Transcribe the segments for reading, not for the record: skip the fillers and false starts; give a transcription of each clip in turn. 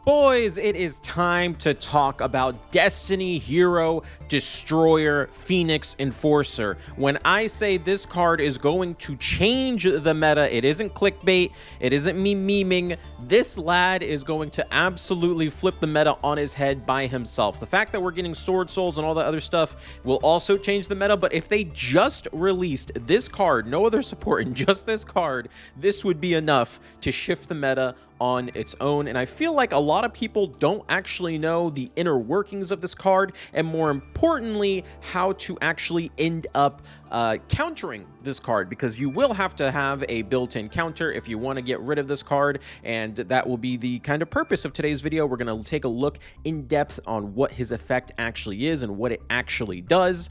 Boys, it is time to talk about Destiny Hero Destroyer Phoenix Enforcer. When I say this card is going to change the meta, it isn't clickbait, it isn't me memeing. This lad is going to absolutely flip the meta on his head by himself. The fact that we're getting Sword Souls and all that other stuff will also change the meta, but if they just released this card, no other support, and just this card, this would be enough to shift the meta on its own. And I feel like a lot of people don't actually know the inner workings of this card, and more importantly, how to actually end up countering this card, because you will have to have a built-in counter if you want to get rid of this card, and that will be the kind of purpose of today's video. We're going to take a look in depth on what his effect actually is and what it actually does,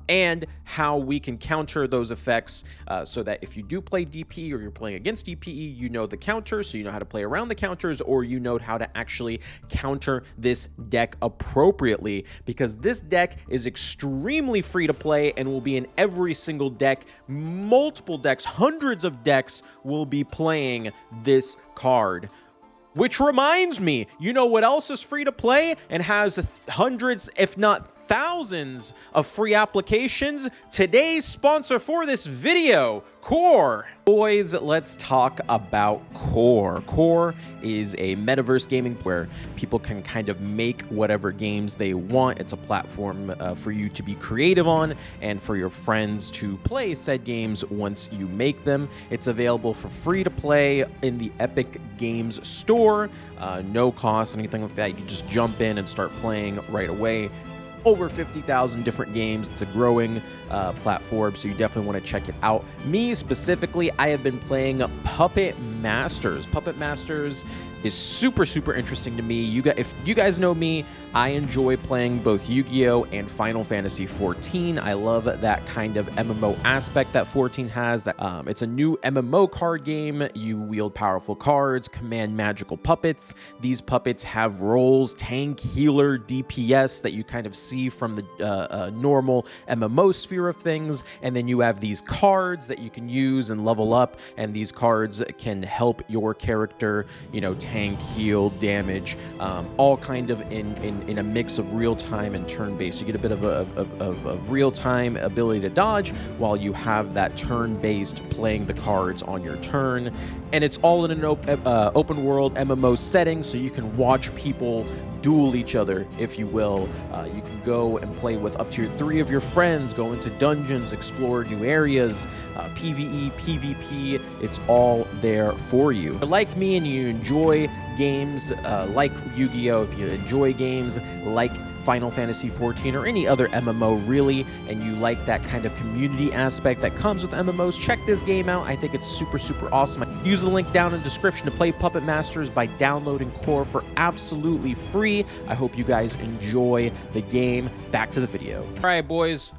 and how we can counter those effects, so that if you do play DPE or you're playing against DPE, you know the counter, so you know how to play around the counters, or you know how to actually counter this deck appropriately, because this deck is extremely free to play and will be in every single deck. Multiple decks, hundreds of decks will be playing this card. Which reminds me, you know what else is free to play and has hundreds, if not thousands, of free applications? Today's sponsor for this video, Core. Boys, let's talk about Core. Core is a metaverse gaming where people can kind of make whatever games they want. It's a platform for you to be creative on and for your friends to play said games once you make them. It's available for free to play in the Epic Games Store. No cost, anything like that. You can just jump in and start playing right away. Over 50,000 different games. It's a growing platform, so you definitely want to check it out. Me specifically, I have been playing Puppet Masters. Puppet Masters is super interesting to me. If you guys know me, I enjoy playing both Yu-Gi-Oh and Final Fantasy 14. I love that kind of MMO aspect that 14 has. That it's a new MMO card game. You wield powerful cards, command magical puppets. These puppets have roles: tank, healer, DPS, that you kind of see from the normal MMO sphere of things. And then you have these cards that you can use and level up, and these cards can help your character, you know, tank, heal, damage, all kind of in a mix of real-time and turn-based. You get a bit of real-time ability to dodge while you have that turn-based playing the cards on your turn. And it's all in an open world MMO setting, so you can watch people duel each other, if you will. You can go and play with up to 3 of your friends, go into dungeons, explore new areas, PvE, PvP, it's all there for you. If you're like me and you enjoy games like Yu-Gi-Oh, if you enjoy games like Final Fantasy 14 or any other MMO really, and you like that kind of community aspect that comes with MMOs, check this game out. I think it's super awesome. Use the link down in the description to play Puppet Masters by downloading Core for absolutely free. I hope you guys enjoy the game. Back to the video. All right, boys,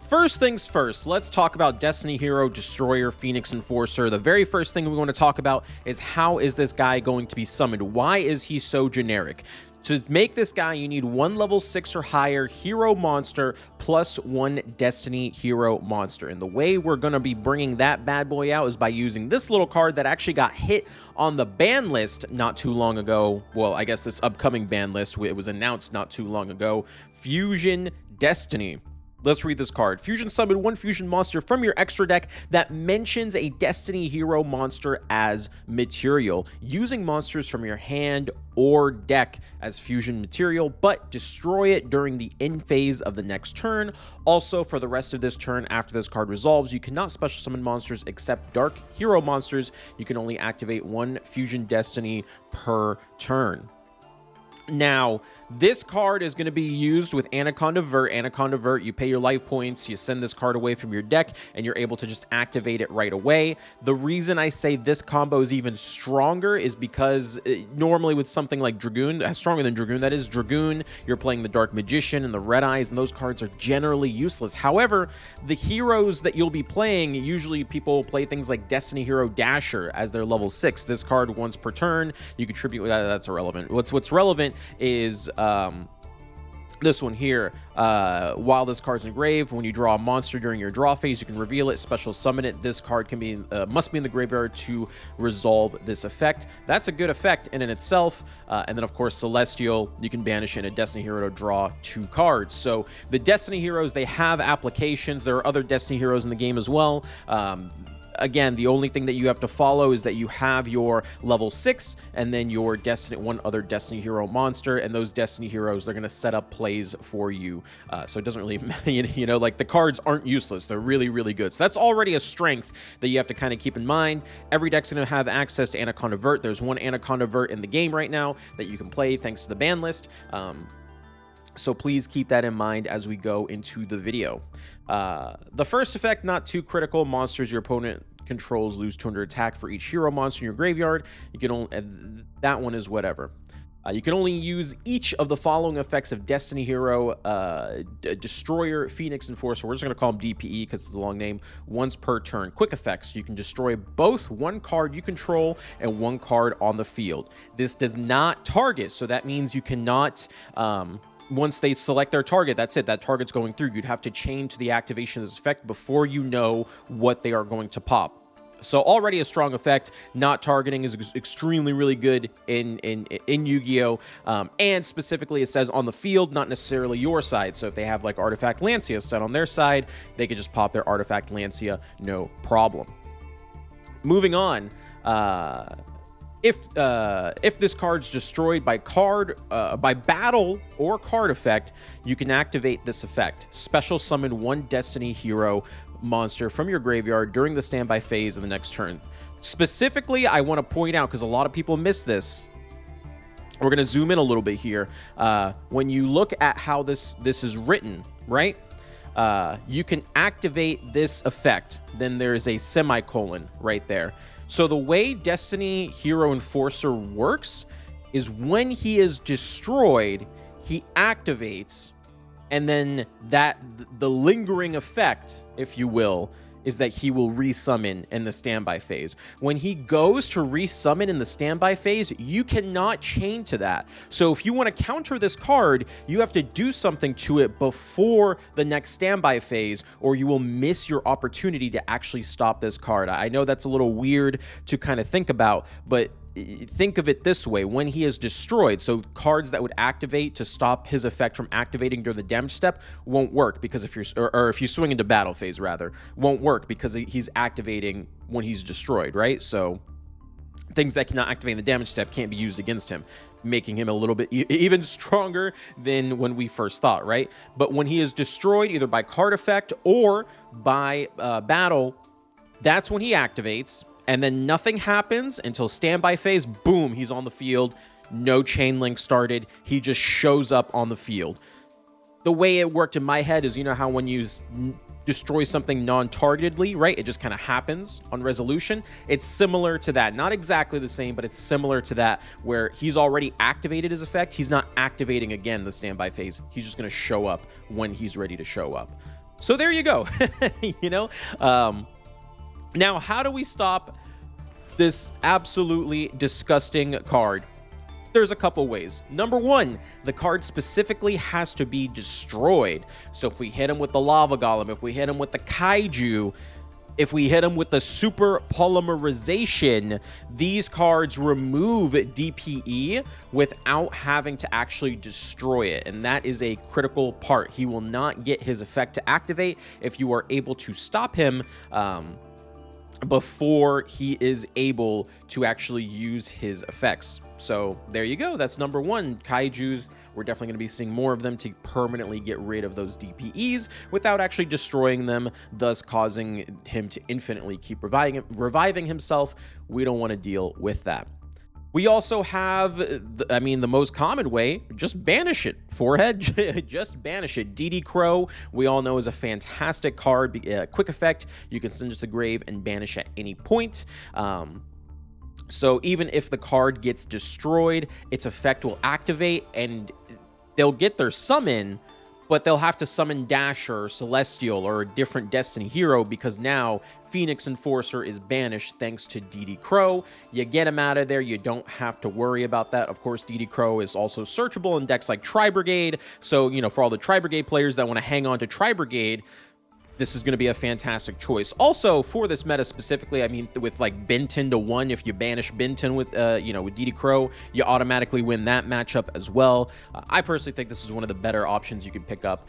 first things first, let's talk about Destiny Hero Destroyer Phoenix Enforcer. The very first thing we want to talk about is, how is this guy going to be summoned? Why is he so generic? To make this guy, you need 1 level 6 or higher hero monster plus 1 Destiny hero monster. And the way we're going to be bringing that bad boy out is by using this little card that actually got hit on the ban list not too long ago. Well, I guess this upcoming ban list, it was announced not too long ago. Fusion Destiny. Let's read this card. Fusion summon 1 fusion monster from your extra deck that mentions a Destiny hero monster as material, using monsters from your hand or deck as fusion material, but destroy it during the end phase of the next turn. Also, for the rest of this turn after this card resolves, you cannot special summon monsters except dark hero monsters. You can only activate 1 fusion Destiny per turn. Now, this card is going to be used with Anaconda Vert. Anaconda Vert, you pay your life points, you send this card away from your deck, and you're able to just activate it right away. The reason I say this combo is even stronger is because normally with something like Dragoon, stronger than Dragoon, that is Dragoon, you're playing the Dark Magician and the Red Eyes, and those cards are generally useless. However, the heroes that you'll be playing, usually people play things like Destiny Hero Dasher as their level 6. This card once per turn, you contribute, that's irrelevant. What's relevant is This one here, while this card's engraved, when you draw a monster during your draw phase, you can reveal it, special summon it. This card can be must be in the graveyard to resolve this effect. That's a good effect in itself. And then, of course, Celestial, you can banish in a Destiny Hero to draw 2 cards. So the Destiny Heroes, they have applications. There are other Destiny Heroes in the game as well. Again, the only thing that you have to follow is that you have your level 6 and then your one other Destiny Hero monster, and those Destiny Heroes, they're going to set up plays for you. So it doesn't really, like the cards aren't useless. They're really, really good. So that's already a strength that you have to kind of keep in mind. Every deck's going to have access to Anaconda Vert. There's one Anaconda Vert in the game right now that you can play thanks to the ban list. So please keep that in mind as we go into the video. The first effect, not too critical. Monsters your opponent controls lose 200 attack for each hero monster in your graveyard. You can only, that one is whatever. You can only use each of the following effects of Destiny Hero, Destroyer, Phoenix, Enforcer. We're just going to call them DPE because it's a long name. Once per turn. Quick effects. You can destroy both one card you control and one card on the field. This does not target, so that means you cannot... once they select their target, that's it. That target's going through. You'd have to chain to the activation of this effect before you know what they are going to pop. So already a strong effect. Not targeting is extremely really good in Yu-Gi-Oh! And specifically it says on the field, not necessarily your side. So if they have like Artifact Lancia set on their side, they could just pop their Artifact Lancia, no problem. Moving on, if this card's destroyed by battle or card effect, you can activate this effect. Special summon one Destiny Hero monster from your graveyard during the standby phase of the next turn. Specifically, I want to point out, because a lot of people miss this, we're going to zoom in a little bit here. When you look at how this is written, right? You can activate this effect. Then there is a semicolon right there. So the way Destiny Hero Enforcer works is when he is destroyed, he activates, and then the lingering effect, if you will, is that he will resummon in the standby phase. When he goes to resummon in the standby phase, you cannot chain to that. So if you want to counter this card, you have to do something to it before the next standby phase, or you will miss your opportunity to actually stop this card. I know that's a little weird to kind of think about, but think of it this way. When he is destroyed, so cards that would activate to stop his effect from activating during the damage step won't work, because if you swing into battle phase rather, won't work because he's activating when he's destroyed, right? So things that cannot activate in the damage step can't be used against him, making him a little bit even stronger than when we first thought, right? But when he is destroyed either by card effect or by battle, that's when he activates. And then nothing happens until standby phase. Boom, he's on the field. No chain link started. He just shows up on the field. The way it worked in my head is, you know how when you destroy something non-targetedly, right? It just kind of happens on resolution. It's similar to that. Not exactly the same, but it's similar to that, where he's already activated his effect. He's not activating again the standby phase. He's just going to show up when he's ready to show up. So there you go. You know? Now, how do we stop this absolutely disgusting card? There's a couple ways. Number one, the card specifically has to be destroyed. So if we hit him with the Lava Golem, if we hit him with the Kaiju, if we hit him with the Super Polymerization, these cards remove DPE without having to actually destroy it. And that is a critical part. He will not get his effect to activate if you are able to stop him before he is able to actually use his effects. So there you go. That's number one. Kaijus, we're definitely going to be seeing more of them to permanently get rid of those DPEs without actually destroying them, thus causing him to infinitely keep reviving himself. We don't want to deal with that. We also have, the most common way, just banish it. Forehead, just banish it. DD Crow, we all know, is a fantastic card. Quick effect, you can send it to the grave and banish at any point. So even if the card gets destroyed, its effect will activate and they'll get their summon, but they'll have to summon Dasher or Celestial or a different Destiny hero because now Phoenix Enforcer is banished thanks to DD Crow. You get him out of there, you don't have to worry about that. Of course, DD Crow is also searchable in decks like Tri-Brigade, so, you know, for all the Tri-Brigade players that want to hang on to Tri-Brigade, this is going to be a fantastic choice. Also, for this meta specifically, I mean, with like Benton to 1, if you banish Benton with, you know, with DD Crow, you automatically win that matchup as well. I personally think this is one of the better options you can pick up,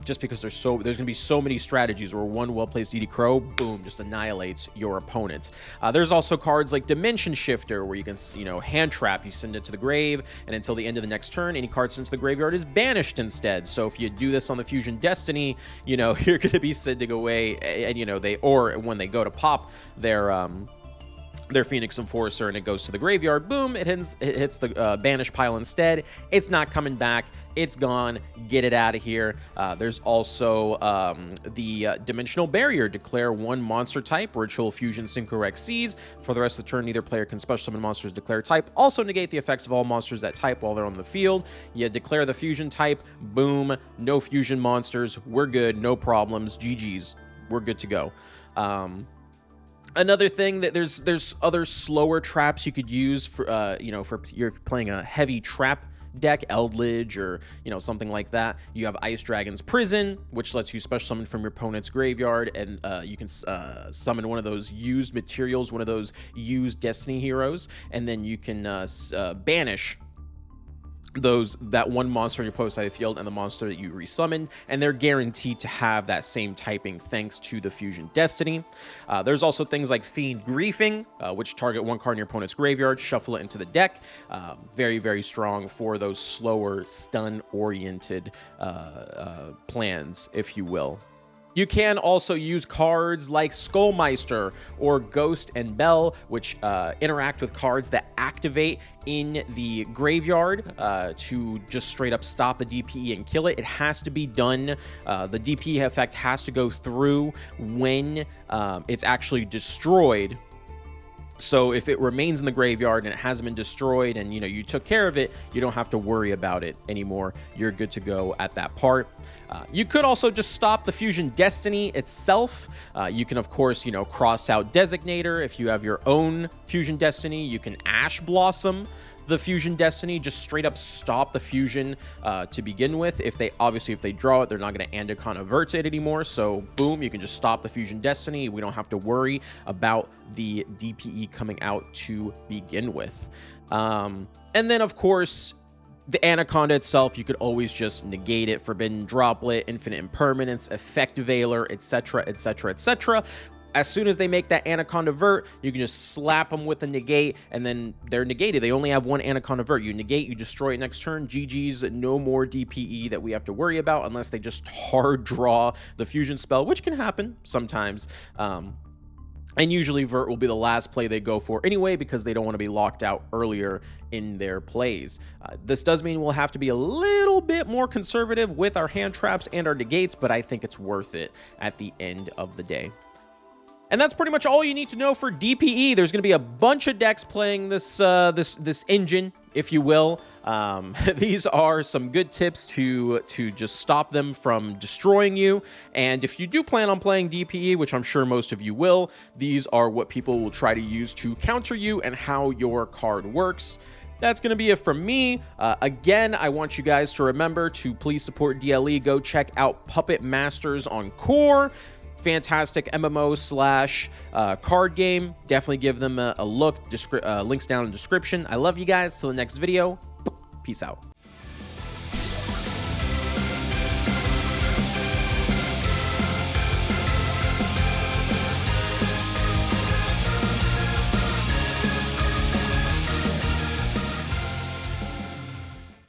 just because there's going to be so many strategies where one well-placed DD Crow, boom, just annihilates your opponent. There's also cards like Dimension Shifter, where you can, you know, hand trap, you send it to the grave, and until the end of the next turn, any card sent to the graveyard is banished instead. So if you do this on the Fusion Destiny, you know, you're going to be sending away, and you know, when they go to pop their Phoenix Enforcer and it goes to the graveyard, boom, it hits the banish pile instead. It's not coming back, it's gone, get it out of here. There's also the Dimensional Barrier. Declare one monster type, Ritual Fusion Synchro Xyz. For the rest of the turn, neither player can special summon monsters declare type. Also negate the effects of all monsters that type while they're on the field. You declare the fusion type, boom, no fusion monsters, we're good, no problems, GG's, we're good to go. Another thing that there's other slower traps you could use for, you know, for you're playing a heavy trap deck, Eldridge or, you know, something like that. You have Ice Dragon's Prison, which lets you special summon from your opponent's graveyard, and you can summon one of those used materials, one of those used Destiny heroes, and then you can banish that one monster in your opponent's side of the field and the monster that you resummoned, and they're guaranteed to have that same typing thanks to the Fusion Destiny. There's also things like Fiend Griefing, which target one card in your opponent's graveyard, shuffle it into the deck. Very, very strong for those slower, stun-oriented plans, if you will. You can also use cards like Skullmeister or Ghost and Bell, which interact with cards that activate in the graveyard to just straight up stop the DPE and kill it. It has to be done. The DPE effect has to go through when it's actually destroyed. So if it remains in the graveyard and it hasn't been destroyed and, you know, you took care of it, you don't have to worry about it anymore. You're good to go at that part. You could also just stop the Fusion Destiny itself. You can, of course, you know, cross out Designator. If you have your own Fusion Destiny, you can Ash Blossom the Fusion Destiny, just straight up stop the fusion to begin with. If they draw it, they're not going to Andicon avert it anymore. So boom, you can just stop the Fusion Destiny. We don't have to worry about the DPE coming out to begin with. And then, of course, the Anaconda itself, you could always just negate it, Forbidden Droplet, Infinite Impermanence, Effect Veiler, etc., etc., etc. As soon as they make that Anaconda vert, you can just slap them with a negate, and then they're negated. They only have one Anaconda vert. You negate, you destroy it next turn. GG's, no more DPE that we have to worry about unless they just hard draw the fusion spell, which can happen sometimes. And usually vert will be the last play they go for anyway, because they don't want to be locked out earlier in their plays. This does mean we'll have to be a little bit more conservative with our hand traps and our negates, but I think it's worth it at the end of the day. And that's pretty much all you need to know for DPE. There's going to be a bunch of decks playing this this engine, if you will. These are some good tips to just stop them from destroying you. And if you do plan on playing DPE, which I'm sure most of you will, these are what people will try to use to counter you and how your card works. That's going to be it from me. Again, I want you guys to remember to please support DLE. Go check out Puppet Masters on Core. Fantastic MMO / card game. Definitely give them a look. Links down in the description. I love you guys. Till the next video. Peace out.